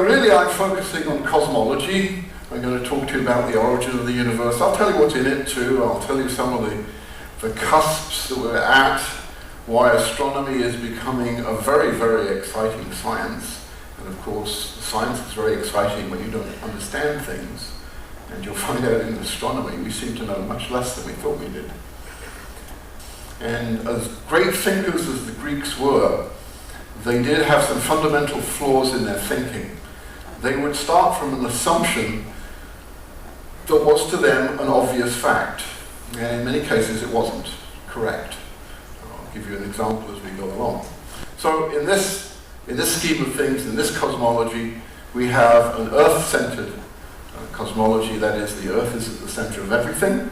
Really, I'm focusing on cosmology. I'm going to talk to you about the origin of the universe. I'll tell you what's in it too. I'll tell you some of the cusps that we're at, why astronomy is becoming a very, very exciting science. And of course, science is very exciting when you don't understand things. And you'll find out in astronomy, we seem to know much less than we thought we did. And as great thinkers as the Greeks were, they did have some fundamental flaws in their thinking. They would start from an assumption that was to them an obvious fact. And in many cases it wasn't correct. I'll give you an example as we go along. So in this scheme of things, in this cosmology, we have an Earth-centered cosmology, that is, the Earth is at the center of everything.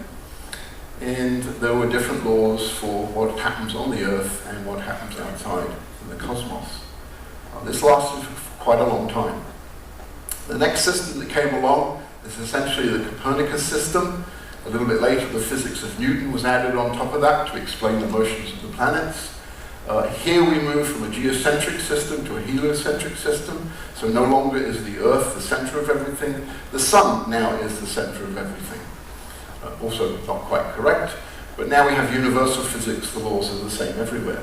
And there were different laws for what happens on the Earth and what happens outside in the cosmos. This lasted for quite a long time. The next system that came along is essentially the Copernicus system. A little bit later, the physics of Newton was added on top of that to explain the motions of the planets. Here we move from a geocentric system to a heliocentric system. So no longer is the Earth the center of everything. The Sun now is the center of everything. Also not quite correct, but now we have universal physics. The laws are the same everywhere.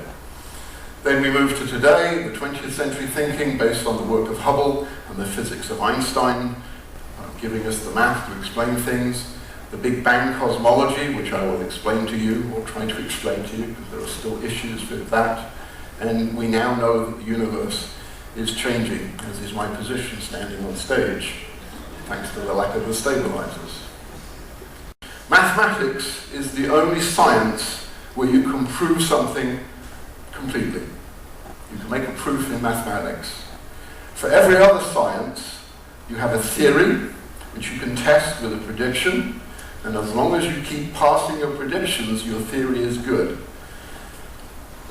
Then we move to today, the 20th century thinking based on the work of Hubble and the physics of Einstein, giving us the math to explain things. The Big Bang cosmology, which I will explain to you, or try to explain to you, because there are still issues with that. And we now know that the universe is changing, as is my position standing on stage, thanks to the lack of the stabilizers. Mathematics is the only science where you can prove something completely. You can make a proof in mathematics. For every other science, you have a theory, which you can test with a prediction, and as long as you keep passing your predictions, your theory is good.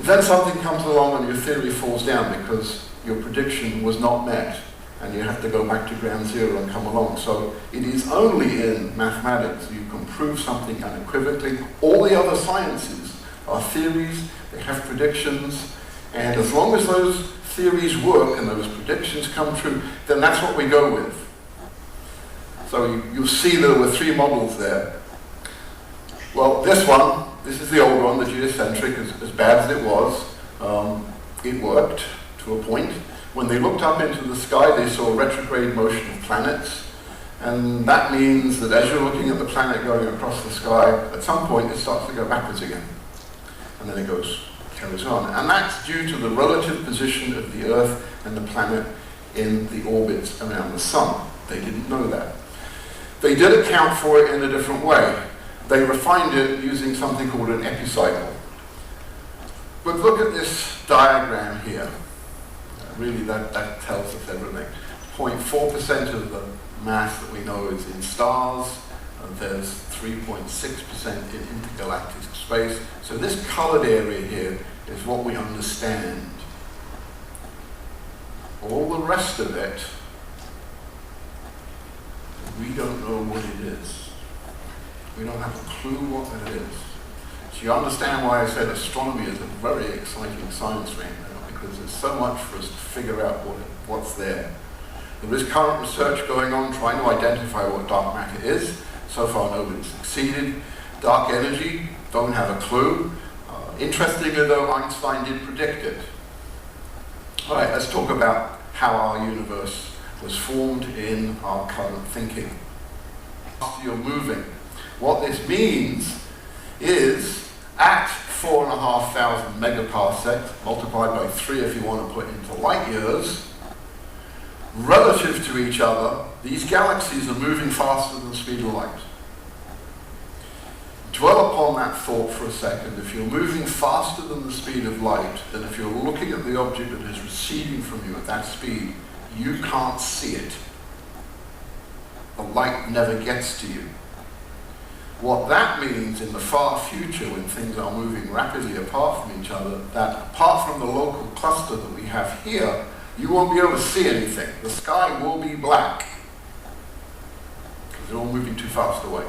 Then something comes along and your theory falls down because your prediction was not met, and you have to go back to ground zero and come along. So it is only in mathematics you can prove something unequivocally. All the other sciences are theories, they have predictions, and as long as those theories work and those predictions come true, then that's what we go with. So you'll see there were three models there. Well, this is the old one, the geocentric, as bad as it was. It worked to a point. When they looked up into the sky, they saw retrograde motion of planets. And that means that as you're looking at the planet going across the sky, at some point it starts to go backwards again. And then it carries on. And that's due to the relative position of the Earth and the planet in the orbits around the Sun. They didn't know that. They did account for it in a different way. They refined it using something called an epicycle. But look at this diagram here. Really, that tells us everything. 0.4% of the mass that we know is in stars. There's 3.6% in intergalactic space. So this colored area here is what we understand. All the rest of it, we don't know what it is. We don't have a clue what it is. So you understand why I said astronomy is a very exciting science right now, because there's so much for us to figure out what's there. There is current research going on trying to identify what dark matter is. So far nobody's succeeded. Dark energy, don't have a clue. Interestingly though, Einstein did predict it. All right, let's talk about how our universe was formed in our current thinking. You're moving. What this means is at 4,500 megaparsecs, multiplied by 3 if you want to put into light years, relative to each other, these galaxies are moving faster than the speed of light. Dwell upon that thought for a second. If you're moving faster than the speed of light, then if you're looking at the object that is receding from you at that speed, you can't see it. The light never gets to you. What that means in the far future, when things are moving rapidly apart from each other, that apart from the local cluster that we have here, you won't be able to see anything. The sky will be black, because they're all moving too fast away.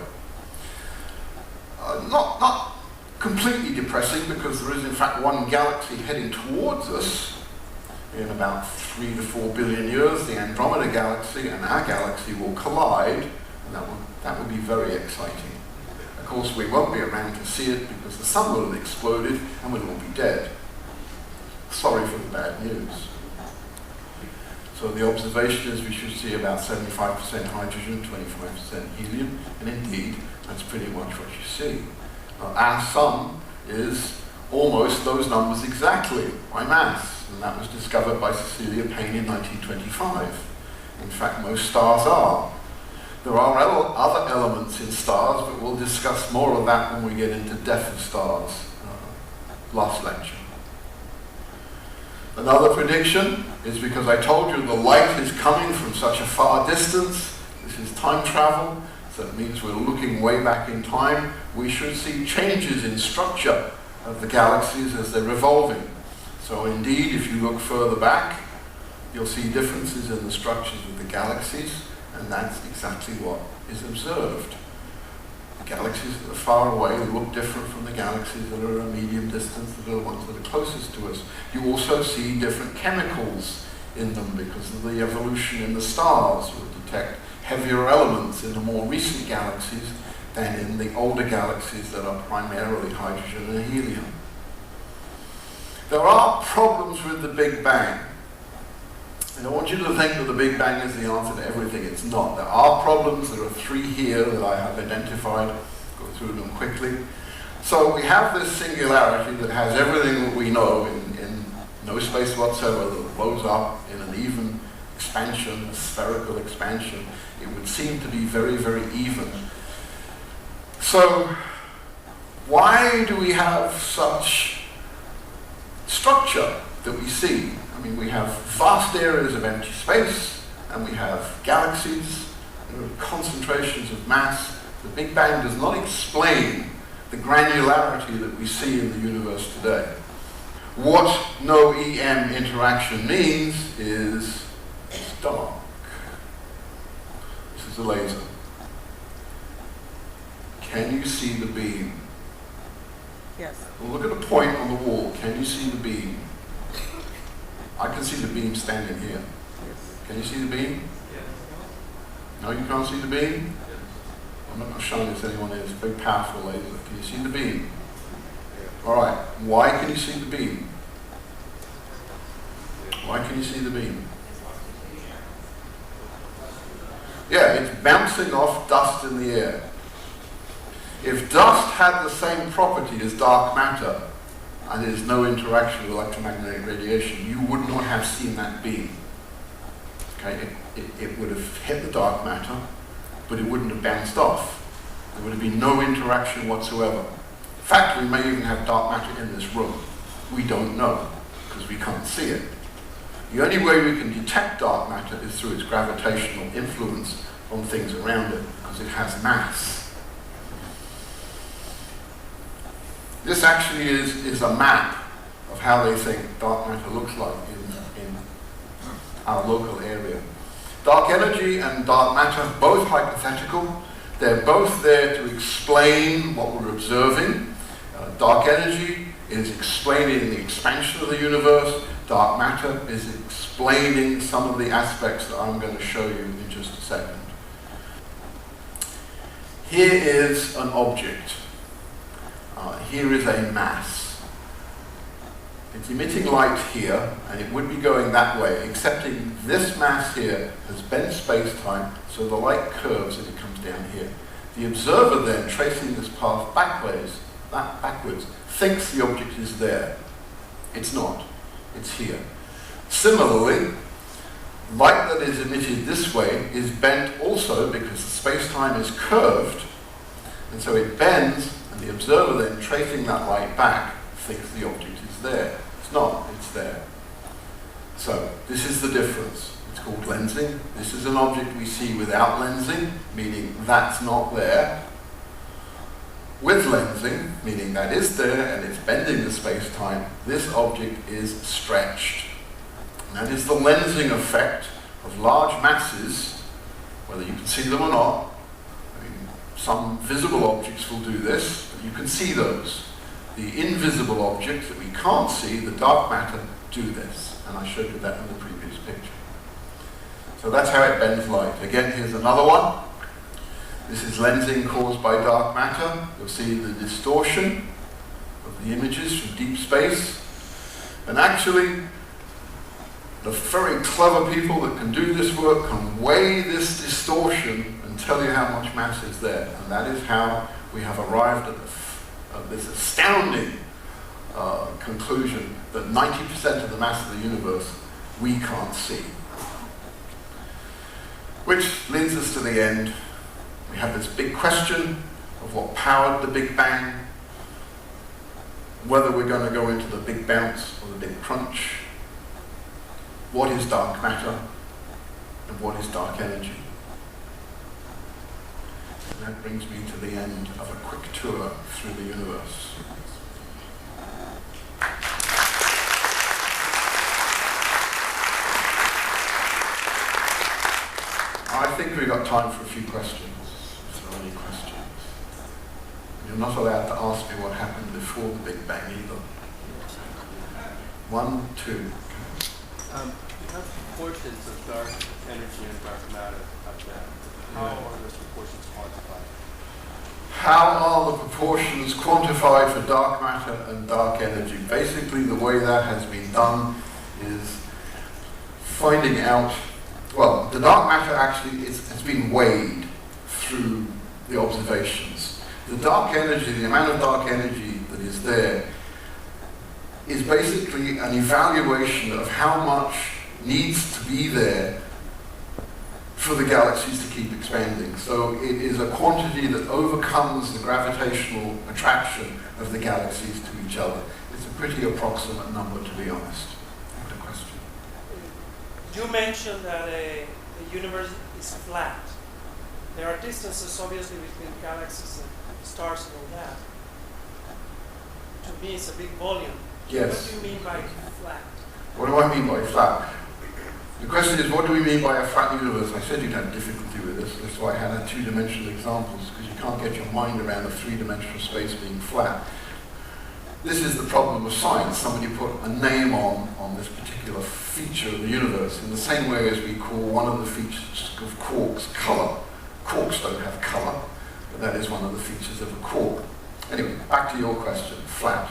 Not completely depressing, because there is in fact one galaxy heading towards us, in about 3 to 4 billion years, the Andromeda galaxy and our galaxy will collide, and that will be very exciting. Of course, we won't be around to see it because the sun will have exploded and we'll all be dead. Sorry for the bad news. So the observation is we should see about 75% hydrogen, 25% helium, and indeed, that's pretty much what you see. Our sun is almost those numbers exactly by mass, and that was discovered by Cecilia Payne in 1925. In fact, most stars are. There are other elements in stars, but we'll discuss more of that when we get into death of stars, last lecture. Another prediction is because I told you the light is coming from such a far distance. This is time travel, so it means we're looking way back in time. We should see changes in structure of the galaxies as they're revolving. So indeed, if you look further back, you'll see differences in the structures of the galaxies, and that's exactly what is observed. The galaxies that are far away look different from the galaxies that are at a medium distance, that are the ones that are closest to us. You also see different chemicals in them because of the evolution in the stars. You'll detect heavier elements in the more recent galaxies than in the older galaxies that are primarily hydrogen and helium. There are problems with the Big Bang. I don't want you to think that the Big Bang is the answer to everything. It's not. There are problems. There are 3 here that I have identified. Go through them quickly. So we have this singularity that has everything that we know in no space whatsoever, that blows up in an even expansion, a spherical expansion. It would seem to be very, very even. So why do we have such structure that we see? I mean, we have vast areas of empty space, and we have galaxies, there are concentrations of mass. The Big Bang does not explain the granularity that we see in the universe today. What no EM interaction means is it's dark. This is a laser. Can you see the beam? Yes. Well, look at the point on the wall. Can you see the beam? I can see the beam standing here. Yes. Can you see the beam? Yes. No, you can't see the beam? Yes. I'm not going to show this to anyone here. It's a very powerful laser. Can you see the beam? All right. Why can you see the beam? Why can you see the beam? Yeah, it's bouncing off dust in the air. If dust had the same property as dark matter, and there's no interaction with electromagnetic radiation, you would not have seen that beam. Okay, it would have hit the dark matter, but it wouldn't have bounced off. There would have been no interaction whatsoever. In fact, we may even have dark matter in this room. We don't know, because we can't see it. The only way we can detect dark matter is through its gravitational influence on things around it, because it has mass. This actually is a map of how they think dark matter looks like in our local area. Dark energy and dark matter, both hypothetical. They're both there to explain what we're observing. Dark energy is explaining the expansion of the universe. Dark matter is explaining some of the aspects that I'm going to show you in just a second. Here is an object. Here is a mass. It's emitting light here, and it would be going that way, excepting this mass here has bent space-time, so the light curves as it comes down here. The observer then, tracing this path backwards, thinks the object is there. It's not. It's here. Similarly, light that is emitted this way is bent also because the space-time is curved, and so it bends. The observer then, tracing that light back, thinks the object is there. It's not, it's there. So, this is the difference. It's called lensing. This is an object we see without lensing, meaning that's not there. With lensing, meaning that is there and it's bending the space-time, this object is stretched. And that is the lensing effect of large masses, whether you can see them or not. Some visible objects will do this, but you can see those. The invisible objects that we can't see, the dark matter, do this, and I showed you that in the previous picture. So that's how it bends light. Again, here's another one. This is lensing caused by dark matter. You'll see the distortion of the images from deep space. And actually, the very clever people that can do this work can weigh this distortion and tell you how much mass is there. And that is how we have arrived at this astounding conclusion that 90% of the mass of the universe we can't see. Which leads us to the end. We have this big question of what powered the Big Bang, whether we're going to go into the big bounce or the big crunch. What is dark matter and what is dark energy? And that brings me to the end of a quick tour through the universe. I think we've got time for a few questions, if there are any questions. You're not allowed to ask me what happened before the Big Bang either. 1, 2. You have proportions of dark energy and dark matter up there. How are those proportions quantified? How are the proportions quantified for dark matter and dark energy? Basically, the way that has been done is finding out, well, the dark matter actually has been weighed through the observations. The dark energy, the amount of dark energy that is there, is basically an evaluation of how much needs to be there for the galaxies to keep expanding. So it is a quantity that overcomes the gravitational attraction of the galaxies to each other. It's a pretty approximate number, to be honest. What a question. You mentioned that the universe is flat. There are distances, obviously, between galaxies and stars and all that. To me, it's a big volume. Yes. What do you mean by flat? What do I mean by flat? The question is, what do we mean by a flat universe? I said you'd have difficulty with this. That's why I had two-dimensional examples, because you can't get your mind around a three-dimensional space being flat. This is the problem of science. Somebody put a name on this particular feature of the universe in the same way as we call one of the features of quarks color. Quarks don't have color, but that is one of the features of a quark. Anyway, back to your question, flat.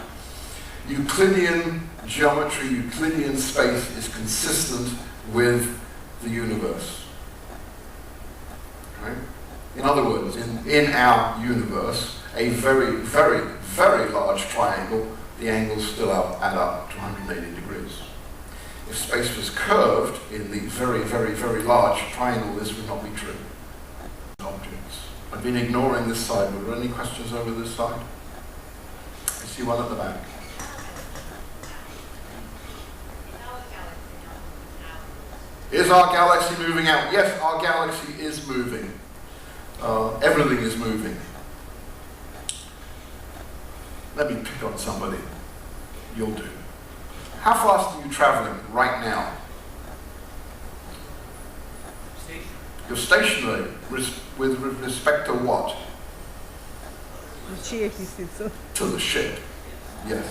Euclidean geometry, Euclidean space is consistent with the universe. Right? In other words, in our universe, a very, very, very large triangle, the angles still add up to 180 degrees. If space was curved in the very, very, very large triangle, this would not be true. Objects. I've been ignoring this side. Were there any questions over this side? I see one at the back. Is our galaxy moving out? Yes, our galaxy is moving. Everything is moving. Let me pick on somebody. You'll do. How fast are you traveling right now? You're stationary with respect to what? To the ship. Yes.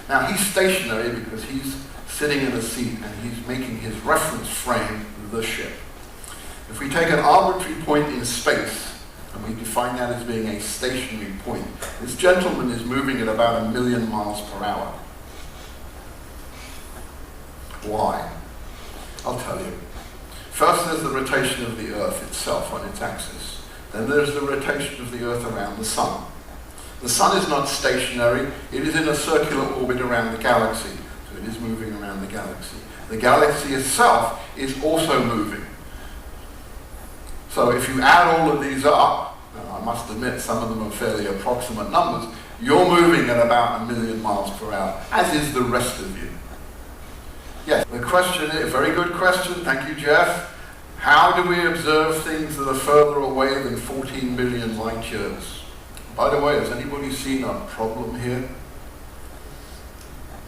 Now he's stationary because he's sitting in a seat and he's making his reference frame the ship. If we take an arbitrary point in space and we define that as being a stationary point, this gentleman is moving at about 1,000,000 miles per hour. Why? I'll tell you. First there's the rotation of the Earth itself on its axis. Then there's the rotation of the Earth around the Sun. The Sun is not stationary, it is in a circular orbit around the galaxy. So it is moving around the galaxy. The galaxy itself is also moving. So if you add all of these up, and I must admit some of them are fairly approximate numbers, you're moving at about 1,000,000 miles per hour, as is the rest of you. Yes, the question is, a very good question, thank you Jeff. How do we observe things that are further away than 14 billion light years? By the way, has anybody seen a problem here?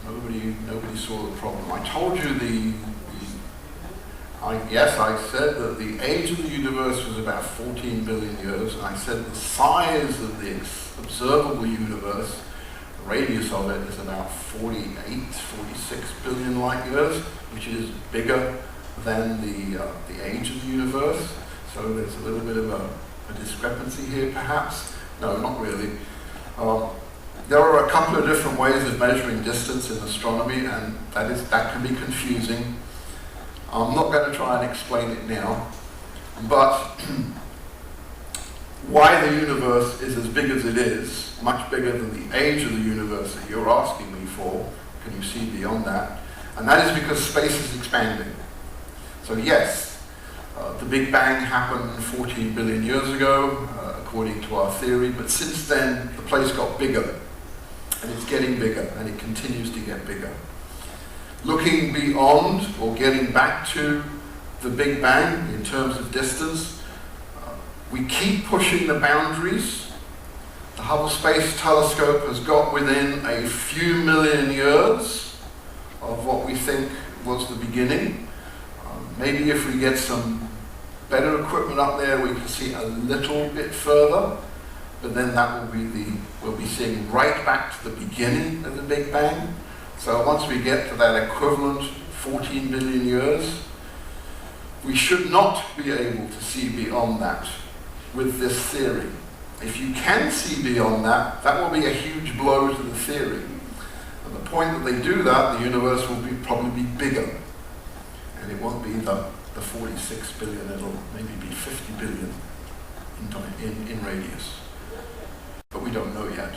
Nobody saw the problem. I told you yes, I said that the age of the universe was about 14 billion years, and I said the size of the observable universe The radius of it is about 46 billion light years, which is bigger than the age of the universe. So there's a little bit of a discrepancy here, perhaps. No, not really. There are a couple of different ways of measuring distance in astronomy, and that can be confusing. I'm not going to try and explain it now, but why the universe is as big as it is, much bigger than the age of the universe that you're asking me for, can you see beyond that? And that is because space is expanding. So yes, the Big Bang happened 14 billion years ago, according to our theory, but since then the place got bigger, and it's getting bigger, and it continues to get bigger. Looking beyond, or getting back to the Big Bang in terms of distance, we keep pushing the boundaries. The Hubble Space Telescope has got within a few million years of what we think was the beginning. Maybe if we get some better equipment up there, we can see a little bit further, but then that will be we'll be seeing right back to the beginning of the Big Bang. So once we get to that equivalent 14 billion years, we should not be able to see beyond that with this theory. If you can see beyond that, that will be a huge blow to the theory. At the point that they do that, the universe will probably be bigger. And it won't be the 46 billion, it'll maybe be 50 billion in radius. But we don't know yet.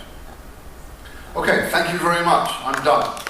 Okay, thank you very much. I'm done.